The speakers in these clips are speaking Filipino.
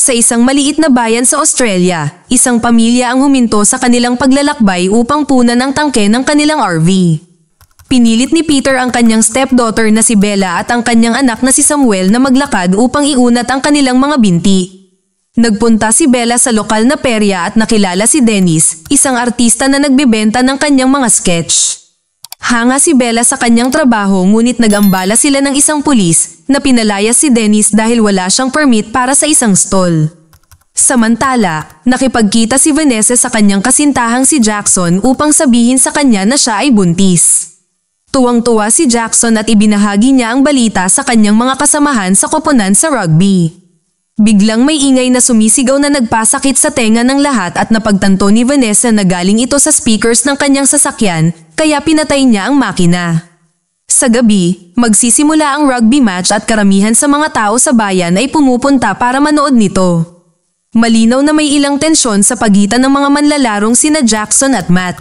Sa isang maliit na bayan sa Australia, isang pamilya ang huminto sa kanilang paglalakbay upang punan ang tangke ng kanilang RV. Pinilit ni Peter ang kanyang stepdaughter na si Bella at ang kanyang anak na si Samuel na maglakad upang iunat ang kanilang mga binti. Nagpunta si Bella sa lokal na perya at nakilala si Dennis, isang artista na nagbebenta ng kanyang mga sketch. Hanga si Bella sa kanyang trabaho ngunit nag-ambala sila ng isang pulis na pinalayas si Dennis dahil wala siyang permit para sa isang stall. Samantala, nakipagkita si Vanessa sa kanyang kasintahang si Jackson upang sabihin sa kanya na siya ay buntis. Tuwang-tuwa si Jackson at ibinahagi niya ang balita sa kanyang mga kasamahan sa koponan sa rugby. Biglang may ingay na sumisigaw na nagpasakit sa tenga ng lahat at napagtanto ni Vanessa na galing ito sa speakers ng kanyang sasakyan kaya pinatay niya ang makina. Sa gabi, magsisimula ang rugby match at karamihan sa mga tao sa bayan ay pumupunta para manood nito. Malinaw na may ilang tensyon sa pagitan ng mga manlalarong sina Jackson at Matt.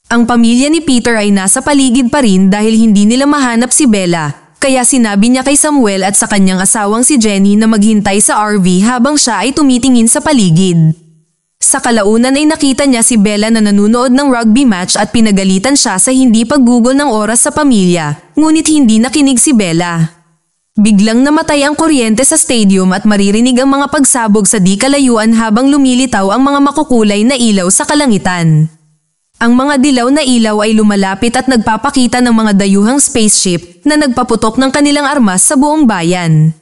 Ang pamilya ni Peter ay nasa paligid pa rin dahil hindi nila mahanap si Bella, kaya sinabi niya kay Samuel at sa kanyang asawang si Jenny na maghintay sa RV habang siya ay tumitingin sa paligid. Sa kalaunan ay nakita niya si Bella na nanunood ng rugby match at pinagalitan siya sa hindi paggugol ng oras sa pamilya, ngunit hindi nakinig si Bella. Biglang namatay ang kuryente sa stadium at maririnig ang mga pagsabog sa di kalayuan habang lumilitaw ang mga makukulay na ilaw sa kalangitan. Ang mga dilaw na ilaw ay lumalapit at nagpapakita ng mga dayuhang spaceship na nagpaputok ng kanilang armas sa buong bayan.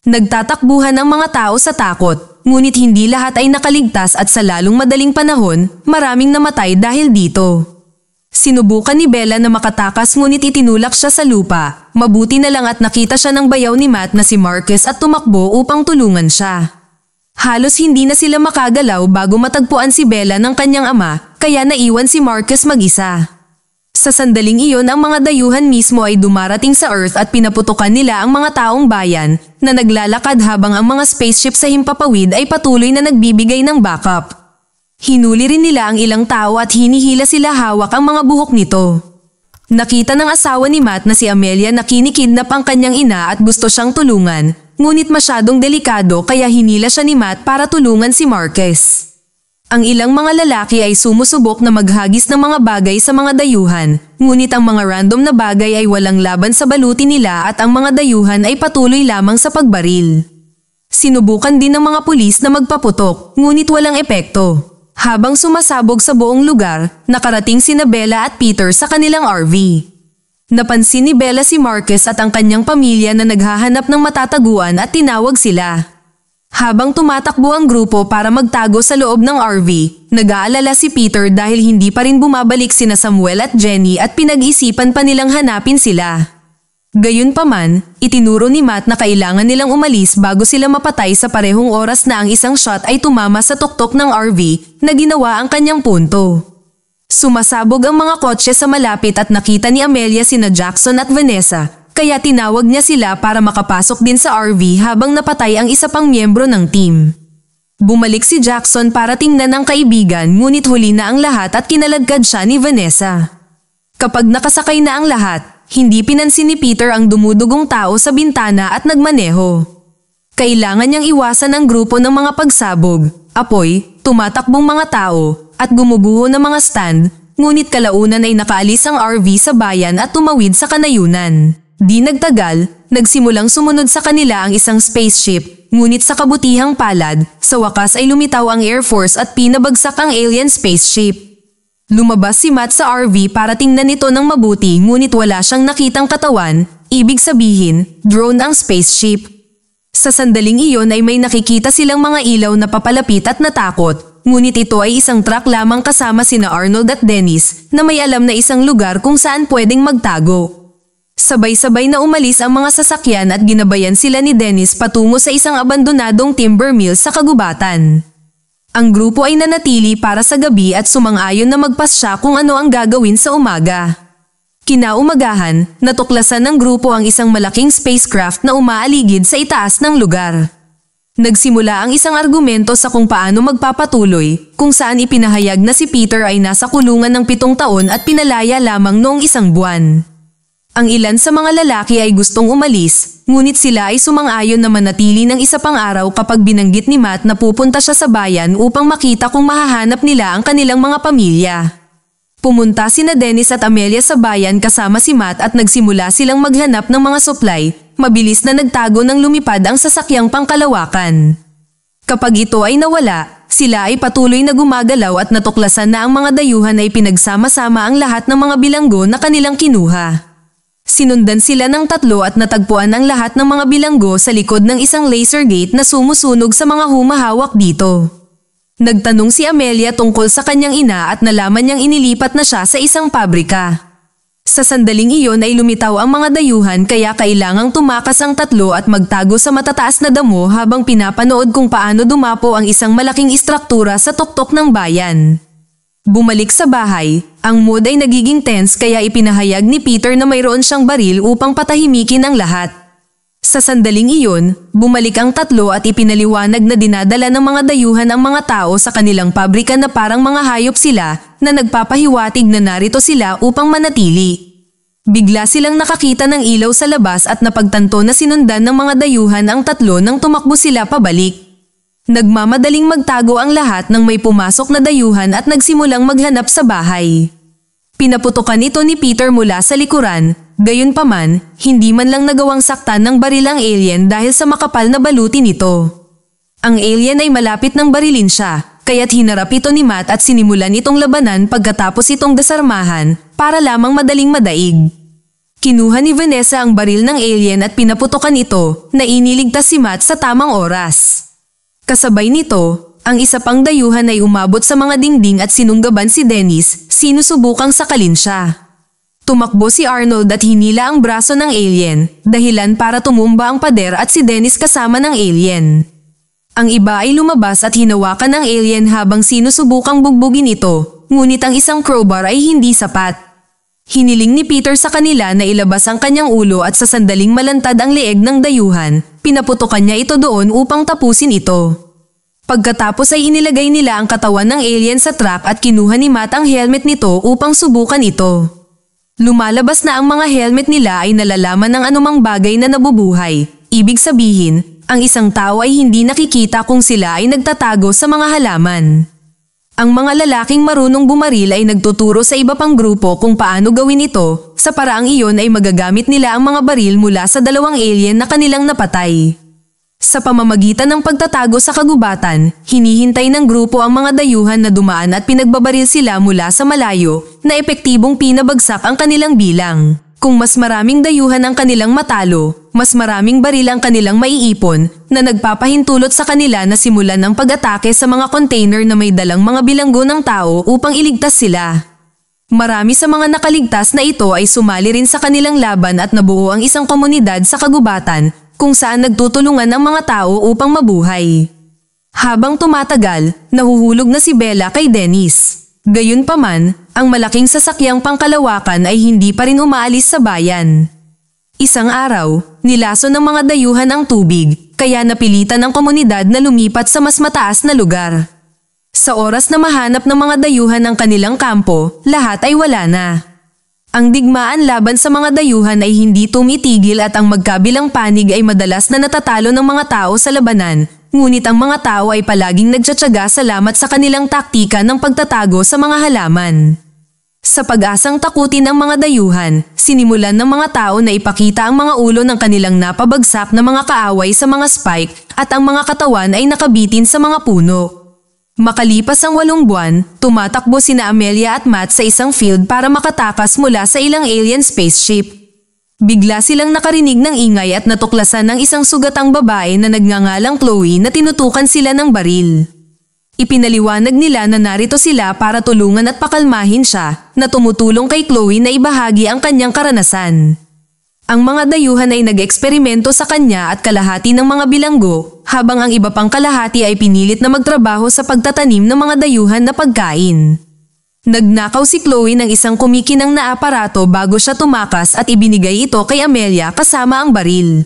Nagtatakbuhan ang mga tao sa takot, ngunit hindi lahat ay nakaligtas at sa lalong madaling panahon, maraming namatay dahil dito. Sinubukan ni Bella na makatakas ngunit itinulak siya sa lupa. Mabuti na lang at nakita siya ng bayaw ni Matt na si Marcus at tumakbo upang tulungan siya. Halos hindi na sila makagalaw bago matagpuan si Bella ng kanyang ama, kaya naiwan si Marcus mag-isa. Sa sandaling iyon ang mga dayuhan mismo ay dumarating sa Earth at pinaputukan nila ang mga taong bayan na naglalakad habang ang mga spaceship sa himpapawid ay patuloy na nagbibigay ng backup. Hinuli rin nila ang ilang tao at hinihila sila hawak ang mga buhok nito. Nakita ng asawa ni Matt na si Amelia na kinikidnap ang kanyang ina at gusto siyang tulungan, ngunit masyadong delikado kaya hinila siya ni Matt para tulungan si Marcus. Ang ilang mga lalaki ay sumusubok na maghagis ng mga bagay sa mga dayuhan, ngunit ang mga random na bagay ay walang laban sa baluti nila at ang mga dayuhan ay patuloy lamang sa pagbaril. Sinubukan din ng mga pulis na magpaputok, ngunit walang epekto. Habang sumasabog sa buong lugar, nakarating sina Bella at Peter sa kanilang RV. Napansin ni Bella si Marcus at ang kanyang pamilya na naghahanap ng matataguan at tinawag sila. Habang tumatakbo ang grupo para magtago sa loob ng RV, nag-aalala si Peter dahil hindi pa rin bumabalik sina Samuel at Jenny at pinag-isipan pa nilang hanapin sila. Gayunpaman, itinuro ni Matt na kailangan nilang umalis bago sila mapatay sa parehong oras na ang isang shot ay tumama sa tuktok ng RV na ginawa ang kanyang punto. Sumasabog ang mga kotse sa malapit at nakita ni Amelia sina Jackson at Vanessa. Kaya tinawag niya sila para makapasok din sa RV habang napatay ang isa pang miyembro ng team. Bumalik si Jackson para tingnan ang kaibigan ngunit huli na ang lahat at kinaladkad siya ni Vanessa. Kapag nakasakay na ang lahat, hindi pinansin ni Peter ang dumudugong tao sa bintana at nagmaneho. Kailangan niyang iwasan ang grupo ng mga pagsabog, apoy, tumatakbong mga tao, at gumuguho ng mga stand, ngunit kalaunan ay nakaalis ang RV sa bayan at tumawid sa kanayunan. Di nagtagal, nagsimulang sumunod sa kanila ang isang spaceship, ngunit sa kabutihang palad, sa wakas ay lumitaw ang Air Force at pinabagsak ang alien spaceship. Lumabas si Matt sa RV para tingnan ito ng mabuti ngunit wala siyang nakitang katawan, ibig sabihin, drone ang spaceship. Sa sandaling iyon ay may nakikita silang mga ilaw na papalapit at natakot, ngunit ito ay isang truck lamang kasama sina Arnold at Dennis na may alam na isang lugar kung saan pwedeng magtago. Sabay-sabay na umalis ang mga sasakyan at ginabayan sila ni Dennis patungo sa isang abandonadong timber mill sa kagubatan. Ang grupo ay nanatili para sa gabi at sumang-ayon na magpasya kung ano ang gagawin sa umaga. Kinaumagahan, natuklasan ng grupo ang isang malaking spacecraft na umaaligid sa itaas ng lugar. Nagsimula ang isang argumento sa kung paano magpapatuloy, kung saan ipinahayag na si Peter ay nasa kulungan ng 7 taon at pinalaya lamang noong 1 buwan. Ang ilan sa mga lalaki ay gustong umalis, Ngunit sila ay sumang-ayon na manatili ng isa pang araw kapag binanggit ni Matt na pupunta siya sa bayan upang makita kung mahahanap nila ang kanilang mga pamilya. Pumunta sina Dennis at Amelia sa bayan kasama si Matt at nagsimula silang maghanap ng mga supply. Mabilis na nagtago nang lumipad ang sasakyang pangkalawakan. Kapag ito ay nawala, sila ay patuloy na gumagalaw at natuklasan na ang mga dayuhan ay pinagsama-sama ang lahat ng mga bilanggo na kanilang kinuha. Sinundan sila ng 3 at natagpuan ang lahat ng mga bilanggo sa likod ng isang laser gate na sumusunog sa mga humahawak dito. Nagtanong si Amelia tungkol sa kanyang ina at nalaman niyang inilipat na siya sa isang pabrika. Sa sandaling iyon ay lumitaw ang mga dayuhan kaya kailangang tumakas ang 3 at magtago sa matataas na damo habang pinapanood kung paano dumapo ang isang malaking istruktura sa tuktok ng bayan. Bumalik sa bahay, ang mood ay nagiging tense kaya ipinahayag ni Peter na mayroon siyang baril upang patahimikin ang lahat. Sa sandaling iyon, bumalik ang 3 at ipinaliwanag na dinadala ng mga dayuhan ang mga tao sa kanilang pabrika na parang mga hayop sila na nagpapahiwatig na narito sila upang manatili. Bigla silang nakakita ng ilaw sa labas at napagtanto na sinundan ng mga dayuhan ang 3 nang tumakbo sila pabalik. Nagmamadaling magtago ang lahat nang may pumasok na dayuhan at nagsimulang maghanap sa bahay. Pinaputukan ito ni Peter mula sa likuran, gayunpaman, hindi man lang nagawang saktan ng baril ang alien dahil sa makapal na baluti nito. Ang alien ay malapit nang barilin siya, kaya't hinarap ito ni Matt at sinimulan itong labanan pagkatapos itong desarmahan para lamang madaling madaig. Kinuha ni Vanessa ang baril ng alien at pinaputukan ito na iniligtas si Matt sa tamang oras. Kasabay nito, ang isa pang dayuhan ay umabot sa mga dingding at sinunggaban si Dennis, sinusubukang sakalin siya. Tumakbo si Arnold at hinila ang braso ng alien, dahilan para tumumba ang pader at si Dennis kasama ng alien. Ang iba ay lumabas at hinawakan ng alien habang sinusubukang bugbugin ito, ngunit ang isang crowbar ay hindi sapat. Hiniling ni Peter sa kanila na ilabas ang kanyang ulo at sa sandaling malantad ang leeg ng dayuhan, pinaputukan niya ito doon upang tapusin ito. Pagkatapos ay inilagay nila ang katawan ng alien sa truck at kinuha ni Matt ang helmet nito upang subukan ito. Lumalabas na ang mga helmet nila ay nalalaman ng anumang bagay na nabubuhay. Ibig sabihin, ang isang tao ay hindi nakikita kung sila ay nagtatago sa mga halaman. Ang mga lalaking marunong bumaril ay nagtuturo sa iba pang grupo kung paano gawin ito, sa paraang iyon ay magagamit nila ang mga baril mula sa 2 alien na kanilang napatay. Sa pamamagitan ng pagtatago sa kagubatan, hinihintay ng grupo ang mga dayuhan na dumaan at pinagbabaril sila mula sa malayo na epektibong pinabagsak ang kanilang bilang. Kung mas maraming dayuhan ang kanilang matalo, mas maraming baril ang kanilang maiipon na nagpapahintulot sa kanila na simulan ng pag-atake sa mga container na may dalang mga bilanggo ng tao upang iligtas sila. Marami sa mga nakaligtas na ito ay sumali rin sa kanilang laban at nabuo ang isang komunidad sa kagubatan kung saan nagtutulungan ang mga tao upang mabuhay. Habang tumatagal, nahuhulog na si Bella kay Dennis. Gayunpaman, ang malaking sasakyang pangkalawakan ay hindi pa rin umaalis sa bayan. Isang araw, nilaso ng mga dayuhan ang tubig, kaya napilitan ang komunidad na lumipat sa mas mataas na lugar. Sa oras na mahanap ng mga dayuhan ang kanilang kampo, lahat ay wala na. Ang digmaan laban sa mga dayuhan ay hindi tumitigil at ang magkabilang panig ay madalas na natatalo ng mga tao sa labanan, ngunit ang mga tao ay palaging nagtsatsaga salamat sa kanilang taktika ng pagtatago sa mga halaman. Sa pag-asang takutin ang mga dayuhan, sinimulan ng mga tao na ipakita ang mga ulo ng kanilang napabagsak na mga kaaway sa mga spike at ang mga katawan ay nakabitin sa mga puno. Makalipas ang 8 buwan, tumatakbo sina Amelia at Matt sa isang field para makatakas mula sa ilang alien spaceship. Bigla silang nakarinig ng ingay at natuklasan ng isang sugatang babae na nagngangalang Chloe na tinutukan sila ng baril. Ipinaliwanag nila na narito sila para tulungan at pakalmahin siya, na tumutulong kay Chloe na ibahagi ang kanyang karanasan. Ang mga dayuhan ay nag-eksperimento sa kanya at kalahati ng mga bilanggo, habang ang iba pang kalahati ay pinilit na magtrabaho sa pagtatanim ng mga dayuhan na pagkain. Nagnakaw si Chloe ng isang kumikinang na aparato bago siya tumakas at ibinigay ito kay Amelia kasama ang baril.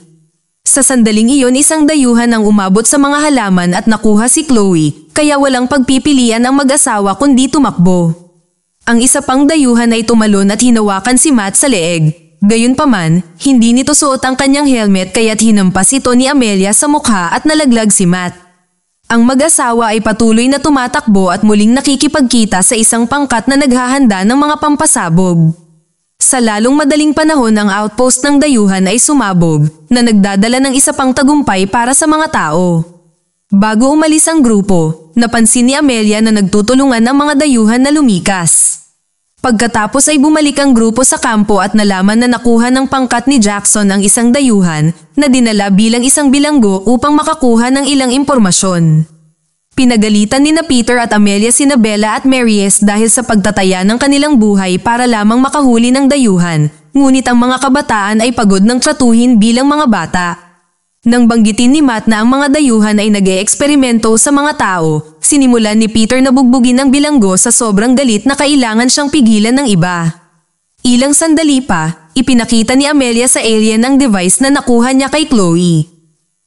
Sa sandaling iyon isang dayuhan ang umabot sa mga halaman at nakuha si Chloe, kaya walang pagpipilian ang mag-asawa kundi tumakbo. Ang isa pang dayuhan ay tumalon at hinawakan si Matt sa leeg. Gayunpaman, hindi nito suot ang kanyang helmet kaya't hinampas ito ni Amelia sa mukha at nalaglag si Matt. Ang mag-asawa ay patuloy na tumatakbo at muling nakikipagkita sa isang pangkat na naghahanda ng mga pampasabog. Sa lalong madaling panahon ang outpost ng dayuhan ay sumabog, na nagdadala ng isa pang tagumpay para sa mga tao. Bago umalis ang grupo, napansin ni Amelia na nagtutulungan ang mga dayuhan na lumikas. Pagkatapos ay bumalik ang grupo sa kampo at nalaman na nakuha ng pangkat ni Jackson ang isang dayuhan na dinala bilang isang bilanggo upang makakuha ng ilang impormasyon. Pinagalitan ni Peter at Amelia sina Bella at Marius dahil sa pagtataya ng kanilang buhay para lamang makahuli ng dayuhan, ngunit ang mga kabataan ay pagod ng tratuhin bilang mga bata. Nang banggitin ni Matt na ang mga dayuhan ay nag-eeksperimento sa mga tao, sinimulan ni Peter na bugbugin ang bilanggo sa sobrang galit na kailangan siyang pigilan ng iba. Ilang sandali pa, ipinakita ni Amelia sa alien ang device na nakuha niya kay Chloe.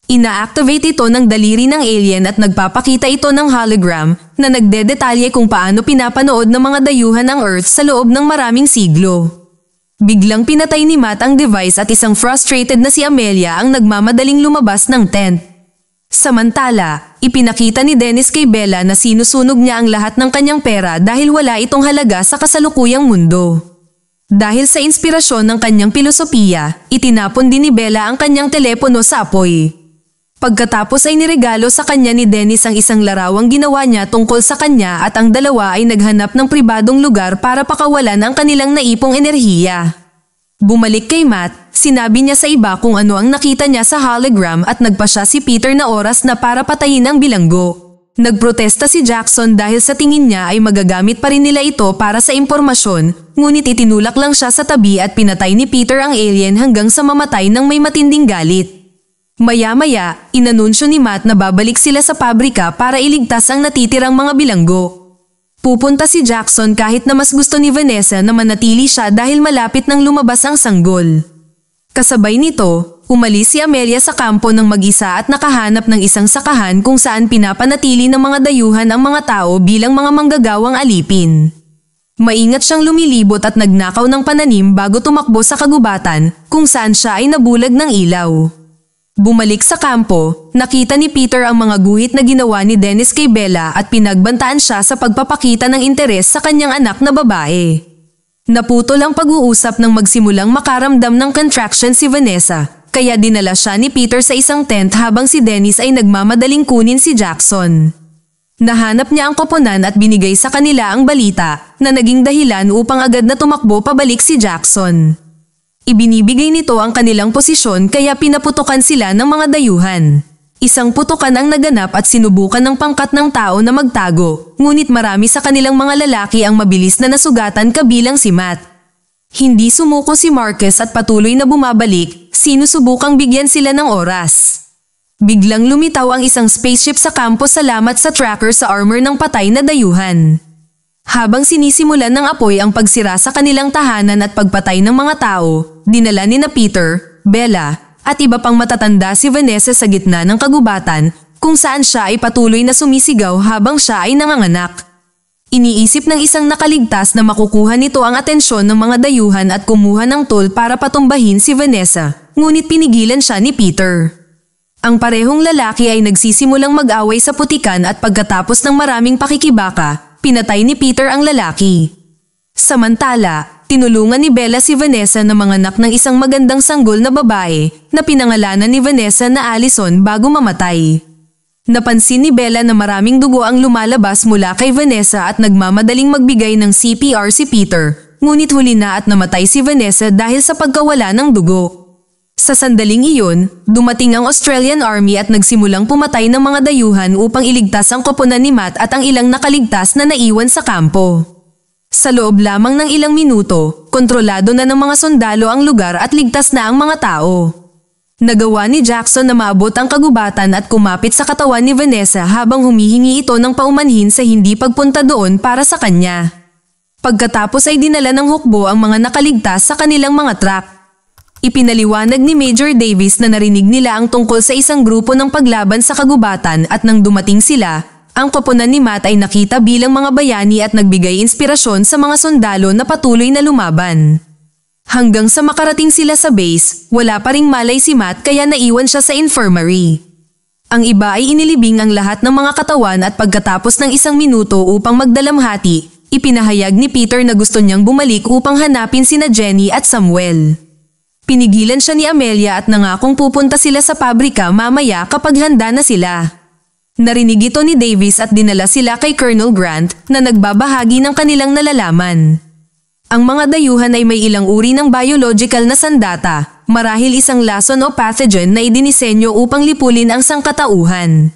Ina-activate ito ng daliri ng alien at nagpapakita ito ng hologram na nagdedetalye kung paano pinapanood ng mga dayuhan ang Earth sa loob ng maraming siglo. Biglang pinatay ni Matt ang device at isang frustrated na si Amelia ang nagmamadaling lumabas ng tent. Samantala, ipinakita ni Dennis kay Bella na sinusunog niya ang lahat ng kanyang pera dahil wala itong halaga sa kasalukuyang mundo. Dahil sa inspirasyon ng kanyang pilosopiya, itinapon din ni Bella ang kanyang telepono sa apoy. Pagkatapos ay niregalo sa kanya ni Dennis ang isang larawang ginawa niya tungkol sa kanya at ang dalawa ay naghanap ng pribadong lugar para pakawalan ang kanilang naipong enerhiya. Bumalik kay Matt, sinabi niya sa iba kung ano ang nakita niya sa hologram at nagpasya si Peter na oras na para patayin ang bilanggo. Nagprotesta si Jackson dahil sa tingin niya ay magagamit pa rin nila ito para sa impormasyon, ngunit itinulak lang siya sa tabi at pinatay ni Peter ang alien hanggang sa mamatay ng may matinding galit. Maya-maya, inanunsyo ni Matt na babalik sila sa pabrika para iligtas ang natitirang mga bilanggo. Pupunta si Jackson kahit na mas gusto ni Vanessa na manatili siya dahil malapit nang lumabas ang sanggol. Kasabay nito, umalis si Amelia sa kampo ng mag-isa at nakahanap ng isang sakahan kung saan pinapanatili ng mga dayuhan ang mga tao bilang mga manggagawang alipin. Maingat siyang lumilibot at nagnakaw ng pananim bago tumakbo sa kagubatan kung saan siya ay nabulag ng ilaw. Bumalik sa kampo, nakita ni Peter ang mga guhit na ginawa ni Dennis kay Bella at pinagbantaan siya sa pagpapakita ng interes sa kanyang anak na babae. Naputol ang pag-uusap nang magsimulang makaramdam ng contraction si Vanessa, kaya dinala siya ni Peter sa isang tent habang si Dennis ay nagmamadaling kunin si Jackson. Nahanap niya ang koponan at binigay sa kanila ang balita na naging dahilan upang agad na tumakbo pabalik si Jackson. Ibinibigay nito ang kanilang posisyon kaya pinaputukan sila ng mga dayuhan. Isang putukan ang naganap at sinubukan ng pangkat ng tao na magtago, ngunit marami sa kanilang mga lalaki ang mabilis na nasugatan kabilang si Matt. Hindi sumuko si Marcus at patuloy na bumabalik, sinusubukang bigyan sila ng oras. Biglang lumitaw ang isang spaceship sa kampo salamat sa tracker sa armor ng patay na dayuhan. Habang sinisimulan ng apoy ang pagsira sa kanilang tahanan at pagpatay ng mga tao, dinala ni Peter, Bella, at iba pang matatanda si Vanessa sa gitna ng kagubatan kung saan siya ay patuloy na sumisigaw habang siya ay nanganganak. Iniisip ng isang nakaligtas na makukuha nito ang atensyon ng mga dayuhan at kumuha ng tool para patumbahin si Vanessa, ngunit pinigilan siya ni Peter. Ang parehong lalaki ay nagsisimulang mag-away sa putikan at pagkatapos ng maraming pakikibaka, pinatay ni Peter ang lalaki. Samantala, tinulungan ni Bella si Vanessa na manganak ng isang magandang sanggol na babae na pinangalanan ni Vanessa na Allison bago mamatay. Napansin ni Bella na maraming dugo ang lumalabas mula kay Vanessa at nagmamadaling magbigay ng CPR si Peter, ngunit huli na at namatay si Vanessa dahil sa pagkawala ng dugo. Sa sandaling iyon, dumating ang Australian Army at nagsimulang pumatay ng mga dayuhan upang iligtas ang koponan ni Matt at ang ilang nakaligtas na naiwan sa kampo. Sa loob lamang ng ilang minuto, kontrolado na ng mga sundalo ang lugar at ligtas na ang mga tao. Nagawa ni Jackson na maabot ang kagubatan at kumapit sa katawan ni Vanessa habang humihingi ito ng paumanhin sa hindi pagpunta doon para sa kanya. Pagkatapos ay dinala ng hukbo ang mga nakaligtas sa kanilang mga truck. Ipinaliwanag ni Major Davis na narinig nila ang tungkol sa isang grupo ng paglaban sa kagubatan at nang dumating sila, ang koponan ni Matt ay nakita bilang mga bayani at nagbigay inspirasyon sa mga sundalo na patuloy na lumaban. Hanggang sa makarating sila sa base, wala pa ring malay si Matt kaya naiwan siya sa infirmary. Ang iba ay inilibing ang lahat ng mga katawan at pagkatapos ng 1 minuto upang magdalamhati, ipinahayag ni Peter na gusto niyang bumalik upang hanapin sina Jenny at Samuel. Pinigilan siya ni Amelia at nangakong pupunta sila sa pabrika mamaya kapag handa na sila. Narinig ito ni Davis at dinala sila kay Colonel Grant na nagbabahagi ng kanilang nalalaman. Ang mga dayuhan ay may ilang uri ng biological na sandata, marahil isang lason o pathogen na idinisenyo upang lipulin ang sangkatauhan.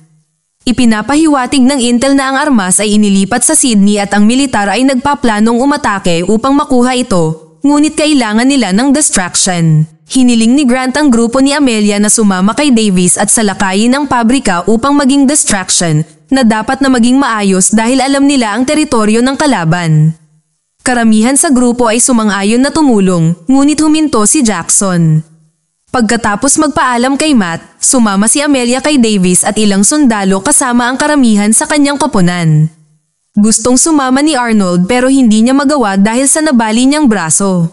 Ipinapahiwatig ng Intel na ang armas ay inilipat sa Sydney at ang militar ay nagpaplanong umatake upang makuha ito, ngunit kailangan nila ng distraction. Hiniling ni Grant ang grupo ni Amelia na sumama kay Davis at salakayin ang pabrika upang maging distraction, na dapat na maging maayos dahil alam nila ang teritoryo ng kalaban. Karamihan sa grupo ay sumang-ayon na tumulong, ngunit huminto si Jackson. Pagkatapos magpaalam kay Matt, sumama si Amelia kay Davis at ilang sundalo kasama ang karamihan sa kanyang koponan. Gustong sumama ni Arnold pero hindi niya magawa dahil sa nabali niyang braso.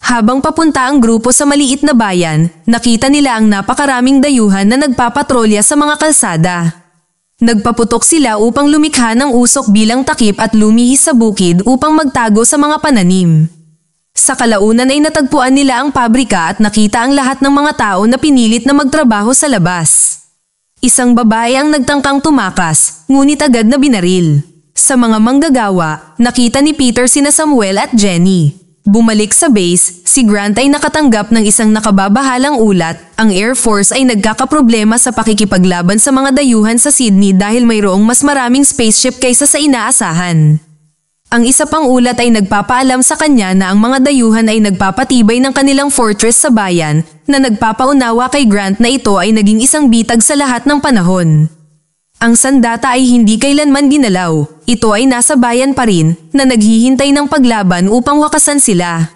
Habang papunta ang grupo sa maliit na bayan, nakita nila ang napakaraming dayuhan na nagpapatrolya sa mga kalsada. Nagpaputok sila upang lumikha ng usok bilang takip at lumihis sa bukid upang magtago sa mga pananim. Sa kalaunan ay natagpuan nila ang pabrika at nakita ang lahat ng mga tao na pinilit na magtrabaho sa labas. Isang babae ang nagtangkang tumakas, ngunit agad na binaril. Sa mga manggagawa, nakita ni Peter sina Samuel at Jenny. Bumalik sa base, si Grant ay nakatanggap ng isang nakababahalang ulat. Ang Air Force ay nagkakaproblema sa pakikipaglaban sa mga dayuhan sa Sydney dahil mayroong mas maraming spaceship kaysa sa inaasahan. Ang isa pang ulat ay nagpapaalam sa kanya na ang mga dayuhan ay nagpapatibay ng kanilang fortress sa bayan, na nagpapaunawa kay Grant na ito ay naging isang bitag sa lahat ng panahon. Ang sandata ay hindi kailanman ginalaw. Ito ay nasa bayan pa rin, na naghihintay ng paglaban upang wakasan sila.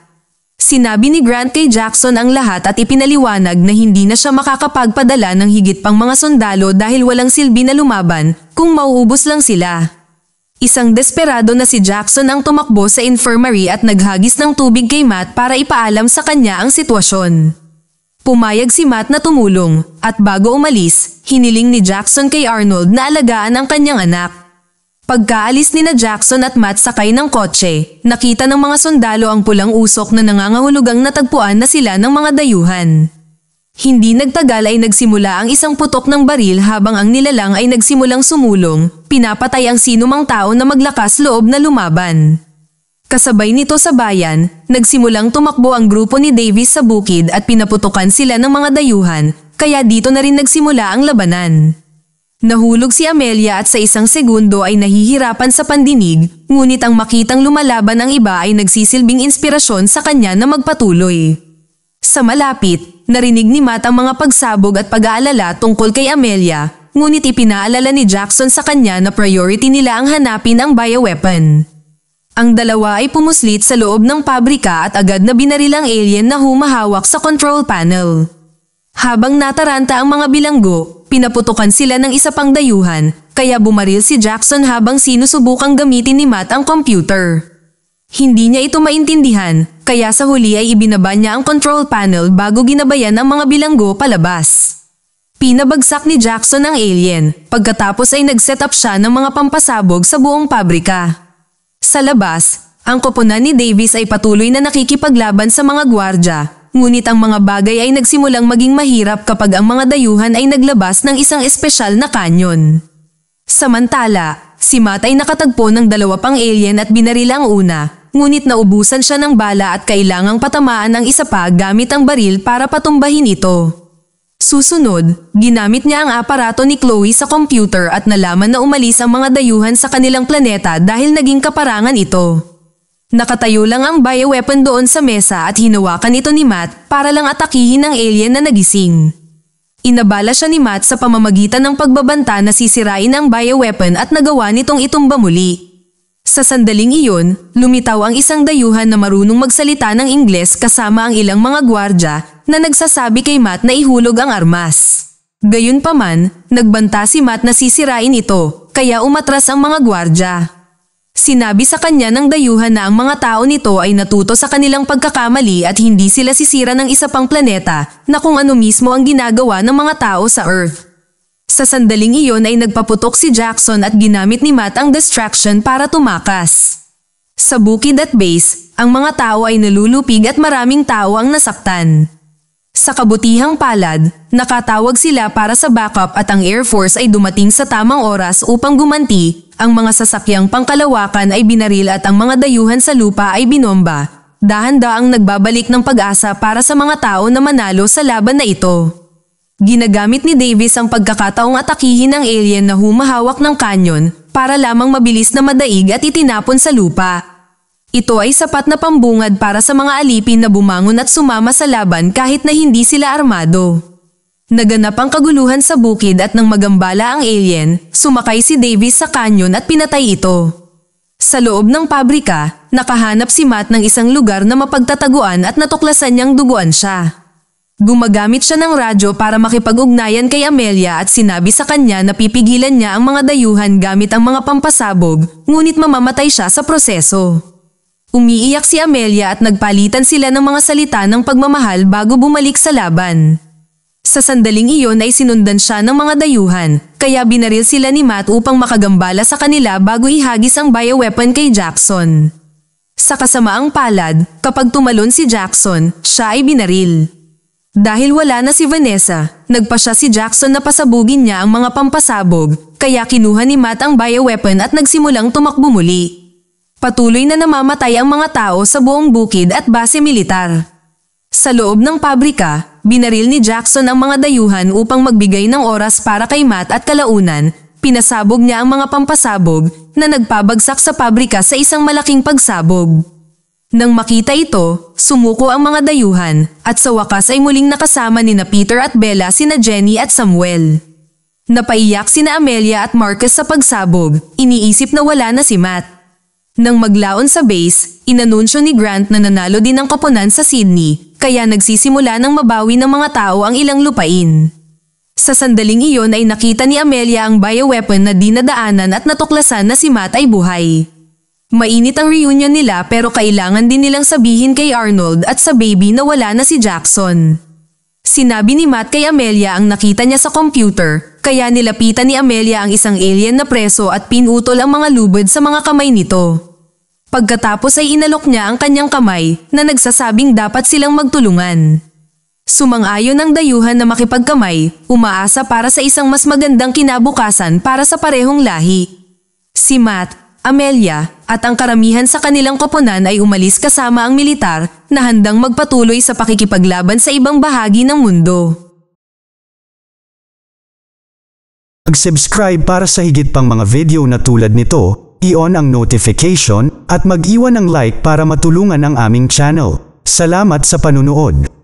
Sinabi ni Grant kay Jackson ang lahat at ipinaliwanag na hindi na siya makakapagpadala ng higit pang mga sundalo dahil walang silbi na lumaban kung mauubos lang sila. Isang desperado na si Jackson ang tumakbo sa infirmary at naghagis ng tubig kay Matt para ipaalam sa kanya ang sitwasyon. Pumayag si Matt na tumulong, at bago umalis, hiniling ni Jackson kay Arnold na alagaan ang kanyang anak. Pagkaalis ni na Jackson at Matt sakay ng kotse, nakita ng mga sundalo ang pulang usok na nangangahulugang natagpuan na sila ng mga dayuhan. Hindi nagtagal ay nagsimula ang isang putok ng baril habang ang nilalang ay nagsimulang sumulong, pinapatay ang sinumang tao na maglakas loob na lumaban. Kasabay nito sa bayan, nagsimulang tumakbo ang grupo ni Davis sa bukid at pinaputukan sila ng mga dayuhan, kaya dito na rin nagsimula ang labanan. Nahulog si Amelia at sa isang segundo ay nahihirapan sa pandinig, ngunit ang makitang lumalaban ang iba ay nagsisilbing inspirasyon sa kanya na magpatuloy. Sa malapit, narinig ni Matt ang mga pagsabog at pag-aalala tungkol kay Amelia, ngunit ipinaalala ni Jackson sa kanya na priority nila ang hanapin ang bioweapon. Ang dalawa ay pumuslit sa loob ng pabrika at agad na binaril ang alien na humahawak sa control panel. Habang nataranta ang mga bilanggo, pinaputukan sila ng isa pang dayuhan, kaya bumaril si Jackson habang sinusubukang gamitin ni Matt ang computer. Hindi niya ito maintindihan, kaya sa huli ay ibinaba niya ang control panel bago ginabayan ang mga bilanggo palabas. Pinabagsak ni Jackson ang alien, pagkatapos ay nag-set up siya ng mga pampasabog sa buong pabrika. Sa labas, ang koponan ni Davis ay patuloy na nakikipaglaban sa mga gwardya, ngunit ang mga bagay ay nagsimulang maging mahirap kapag ang mga dayuhan ay naglabas ng isang espesyal na kanyon. Samantala, si Matt ay nakatagpo ng 2 pang alien at binaril ang una, ngunit naubusan siya ng bala at kailangang patamaan ang isa pa gamit ang baril para patumbahin ito. Susunod, ginamit niya ang aparato ni Chloe sa computer at nalaman na umalis ang mga dayuhan sa kanilang planeta dahil naging kaparangan ito. Nakatayo lang ang bioweapon doon sa mesa at hinawakan ito ni Matt para lang atakihin ang alien na nagising. Inabala siya ni Matt sa pamamagitan ng pagbabanta na sisirain ang bioweapon at nagawa nitong itumba muli. Sa sandaling iyon, lumitaw ang isang dayuhan na marunong magsalita ng Ingles kasama ang ilang mga gwardya na nagsasabi kay Matt na ihulog ang armas. Gayunpaman, nagbanta si Matt na sisirain ito, kaya umatras ang mga gwardya. Sinabi sa kanya ng dayuhan na ang mga tao nito ay natuto sa kanilang pagkakamali at hindi sila sisira ng isa pang planeta na kung ano mismo ang ginagawa ng mga tao sa Earth. Sa sandaling iyon ay nagpaputok si Jackson at ginamit ni Matt ang distraction para tumakas. Sa bukid at base, ang mga tao ay nalulupig at maraming tao ang nasaktan. Sa kabutihang palad, nakatawag sila para sa backup at ang Air Force ay dumating sa tamang oras upang gumanti. Ang mga sasakyang pangkalawakan ay binaril at ang mga dayuhan sa lupa ay binomba. Dahan-daang nagbabalik ng pag-asa para sa mga tao na manalo sa laban na ito. Ginagamit ni Davis ang pagkakataong atakihin ng alien na humahawak ng kanyon para lamang mabilis na madaig at itinapon sa lupa. Ito ay sapat na pambungad para sa mga alipin na bumangon at sumama sa laban kahit na hindi sila armado. Naganap ang kaguluhan sa bukid at nang magambala ang alien, sumakay si Davis sa kanyon at pinatay ito. Sa loob ng pabrika, nakahanap si Matt ng isang lugar na mapagtataguan at natuklasan niyang duguan siya. Gumagamit siya ng radyo para makipag-ugnayan kay Amelia at sinabi sa kanya na pipigilan niya ang mga dayuhan gamit ang mga pampasabog, ngunit mamamatay siya sa proseso. Umiiyak si Amelia at nagpalitan sila ng mga salita ng pagmamahal bago bumalik sa laban. Sa sandaling iyon ay sinundan siya ng mga dayuhan, kaya binaril sila ni Matt upang makagambala sa kanila bago ihagis ang bioweapon kay Jackson. Sa kasamaang palad, kapag tumalon si Jackson, siya ay binaril. Dahil wala na si Vanessa, nagpa siya si Jackson na pasabugin niya ang mga pampasabog, kaya kinuha ni Matt ang bioweapon at nagsimulang tumakbo muli. Patuloy na namamatay ang mga tao sa buong bukid at base militar. Sa loob ng pabrika, binaril ni Jackson ang mga dayuhan upang magbigay ng oras para kay Matt at kalaunan, pinasabog niya ang mga pampasabog na nagpabagsak sa pabrika sa isang malaking pagsabog. Nang makita ito, sumuko ang mga dayuhan at sa wakas ay muling nakasama nina Peter at Bella sina Jenny at Samuel. Napaiyak sina Amelia at Marcus sa pagsabog, iniisip na wala na si Matt. Nang maglaon sa base, inanunsyo ni Grant na nanalo din ang koponan sa Sydney, kaya nagsisimula ng mabawi ng mga tao ang ilang lupain. Sa sandaling iyon ay nakita ni Amelia ang bioweapon na dinadaanan at natuklasan na si Matt ay buhay. Mainit ang reunion nila pero kailangan din nilang sabihin kay Arnold at sa baby na wala na si Jackson. Sinabi ni Matt kay Amelia ang nakita niya sa computer, kaya nilapitan ni Amelia ang isang alien na preso at pinutol ang mga lubid sa mga kamay nito. Pagkatapos ay inalok niya ang kanyang kamay na nagsasabing dapat silang magtulungan. Sumang-ayon ang dayuhan na makipagkamay, umaasa para sa isang mas magandang kinabukasan para sa parehong lahi. Si Matt, Amelia, at ang karamihan sa kanilang koponan ay umalis kasama ang militar na handang magpatuloy sa pakikipaglaban sa ibang bahagi ng mundo. Mag-subscribe para sa higit pang mga video na tulad nito, i-on ang notification at mag-iwan ng like para matulungan ang aming channel. Salamat sa panunood.